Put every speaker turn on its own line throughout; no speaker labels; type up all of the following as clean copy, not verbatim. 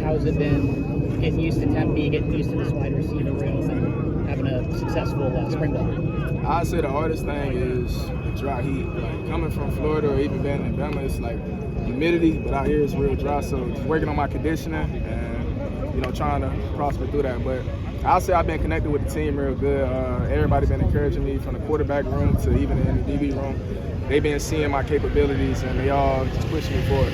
How's it been getting used to Tempe, getting used to this wide receiver room, and having a successful spring ball?
I'd say the hardest thing is the dry heat. Like coming from Florida or even being in Alabama, it's like humidity, but out here it's real dry. So just working on my conditioning and trying to prosper through that. But I'll say I've been connected with the team real good. Everybody been encouraging me from the quarterback room to even in the DB room. They've been seeing my capabilities and they all just pushing me forward.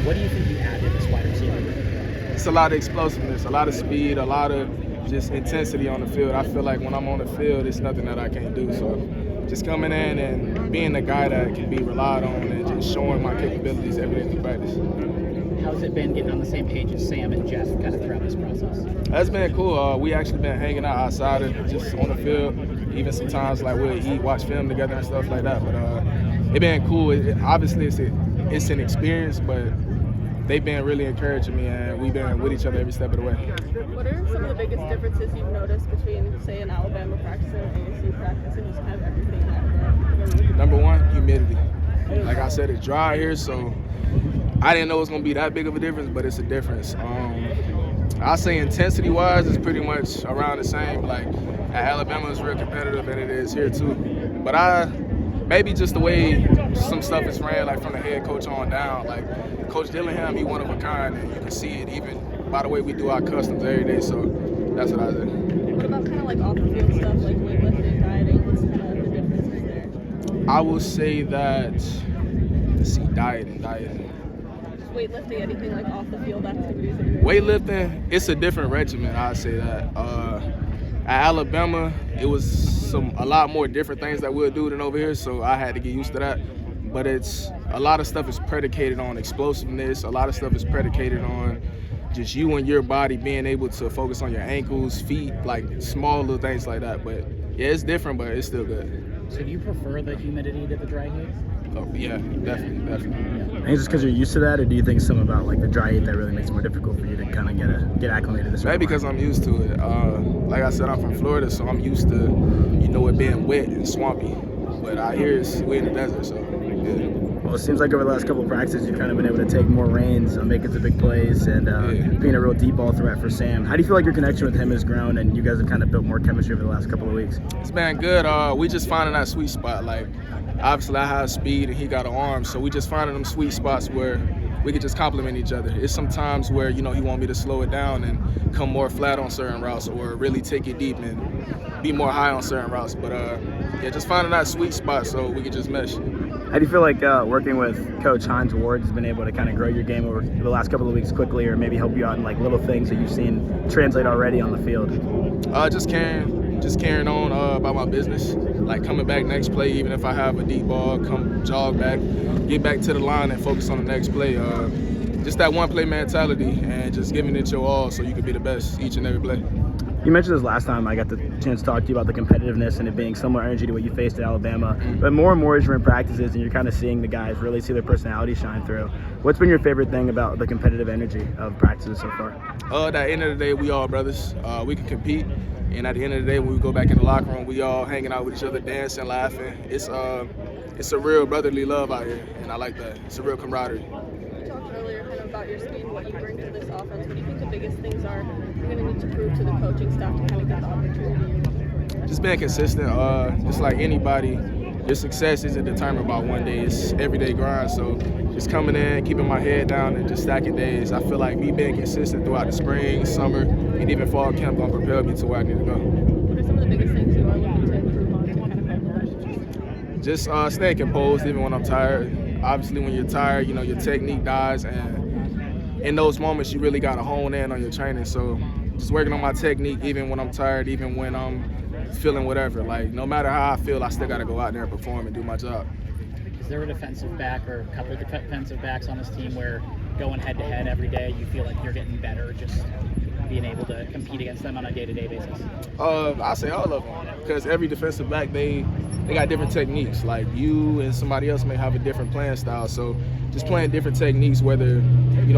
What do you think you add to this wide receiver room?
It's a lot of explosiveness, a lot of speed, a lot of just intensity on the field. I feel like when I'm on the field, it's nothing that I can't do. So just coming in and being the guy that can be relied on and just showing my capabilities every day through practice.
How's it been getting on the same page as Sam and Jeff kind of throughout this process?
That's been cool. We actually been hanging out outside of just on the field. Even sometimes like we'll eat, watch film together and stuff like that. But it been cool. Obviously it's an experience, but they've been really encouraging me, and we've been with each other every step of the way.
What are some of the biggest differences you've noticed between, say, an Alabama practice and an ASU practice, and just kind of everything that?
Number one, humidity. Like I said, it's dry here, so I didn't know it was going to be that big of a difference, but it's a difference. I'll say intensity-wise, it's pretty much around the same. Like, at Alabama, it's real competitive, and it is here, too. But maybe just the way some stuff is ran, like from the head coach on down. Like, Coach Dillingham, he one of a kind, and you can see it even by the way we do our customs every day, so that's what I think.
What about kind of like off-the-field stuff, like weightlifting, dieting? What's kind of the differences there?
I will say that, let's see, dieting.
Just weightlifting, anything like off-the-field activities?
Weightlifting, it's a different regimen, I'd say that. At Alabama, it was a lot more different things that we'll do than over here, so I had to get used to that. But a lot of stuff is predicated on explosiveness. A lot of stuff is predicated on just you and your body being able to focus on your ankles, feet, like small little things like that. But yeah, it's different, but it's still good.
So do you prefer the humidity to the dry heat?
Oh, yeah, definitely.
And just because you're used to that, or do you think something about like the dry heat that really makes it more difficult for you to kind of get acclimated to this?
Maybe because I'm used to it. Like I said, I'm from Florida, so I'm used to it being wet and swampy. But out here, we're in the desert, so yeah.
Well, it seems like over the last couple of practices, you've kind of been able to take more reins on making some big plays and being a real deep ball threat for Sam. How do you feel like your connection with him has grown and you guys have kind of built more chemistry over the last couple of weeks?
It's been good. We just finding that sweet spot. Like, obviously, I have speed and he got an arm, so we just finding them sweet spots where we could just complement each other. It's sometimes where, he want me to slow it down and come more flat on certain routes or really take it deep and be more high on certain routes. But, just finding that sweet spot so we could just mesh.
How do you feel like working with Coach Hines Ward has been able to kind of grow your game over the last couple of weeks quickly, or maybe help you out in like little things that you've seen translate already on the field?
Just carrying on about my business, like coming back next play, even if I have a deep ball, come jog back, get back to the line and focus on the next play. Just that one play mentality and just giving it your all so you can be the best each and every play.
You mentioned this last time I got the chance to talk to you about the competitiveness and it being similar energy to what you faced at Alabama. But more and more as you're in practices and you're kind of seeing the guys really see their personality shine through. What's been your favorite thing about the competitive energy of practices so far?
At the end of the day, we all brothers. We can compete. And at the end of the day, when we go back in the locker room, we all hanging out with each other, dancing, laughing. It's a real brotherly love out here, and I like that. It's a real camaraderie.
You talked earlier kind of about your speed and what you bring to this offense. What do you think the biggest things are you're going to need to prove to the coaching staff to kind of get the opportunity?
Just being consistent. Just like anybody, your success isn't determined by one day. It's everyday grind. So just coming in, keeping my head down, and just stacking days. I feel like me being consistent throughout the spring, summer, and even fall camp gonna propel me to where I need to go.
What are some of the biggest things you are looking to improve on to kind of help?
Just staying composed even when I'm tired. Obviously, when you're tired, your technique dies, and in those moments, you really gotta hone in on your training. So just working on my technique even when I'm tired, even when I'm feeling whatever. Like, no matter how I feel, I still gotta go out there and perform and do my job.
Is there a defensive back or a couple of defensive backs on this team where going head-to-head every day, you feel like you're getting better just being able to compete against them on a day-to-day basis?
I say all of them, because every defensive back, they got different techniques. Like, you and somebody else may have a different playing style, so just playing different techniques, whether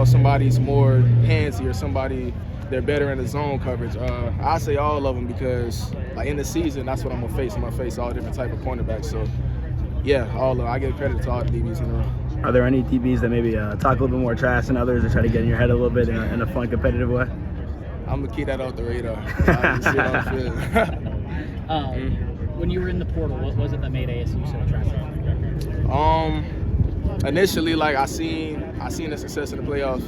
somebody's more handsy or somebody they're better in the zone coverage. I say all of them because, like, in the season, that's what I'm gonna face. I'm gonna face all different type of cornerbacks. So yeah, all of them. I give credit to all the DBs in the room.
Are there any DBs that maybe talk a little bit more trash than others or try to get in your head a little bit in a fun, competitive way?
I'm gonna keep that off the radar. I just see it on the field.
When you were in the portal, what was it that made ASU so attractive?
Initially, like I seen the success in the playoffs,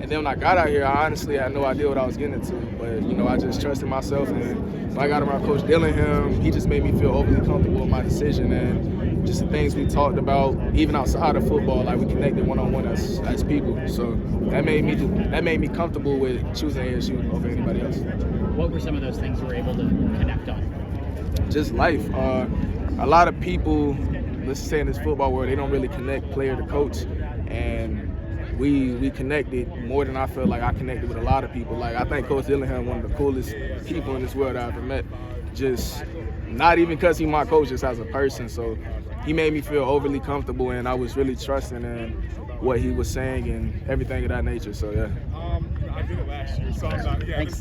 and then when I got out here, I honestly had no idea what I was getting into. But you know, I just trusted myself, and when I got around Coach Dillingham, he just made me feel overly comfortable with my decision and just the things we talked about, even outside of football. Like we connected one-on-one as people. So that made me comfortable with choosing ASU over anybody else.
What were some of those things you were able to connect on?
Just life. A lot of people, let's say in this football world, they don't really connect player to coach, and we connected more than I feel like I connected with a lot of people. Like I think Coach Dillingham one of the coolest people in this world I've ever met. Just not even because he's my coach, just as a person. So he made me feel overly comfortable, and I was really trusting in what he was saying and everything of that nature. So yeah.
Thanks.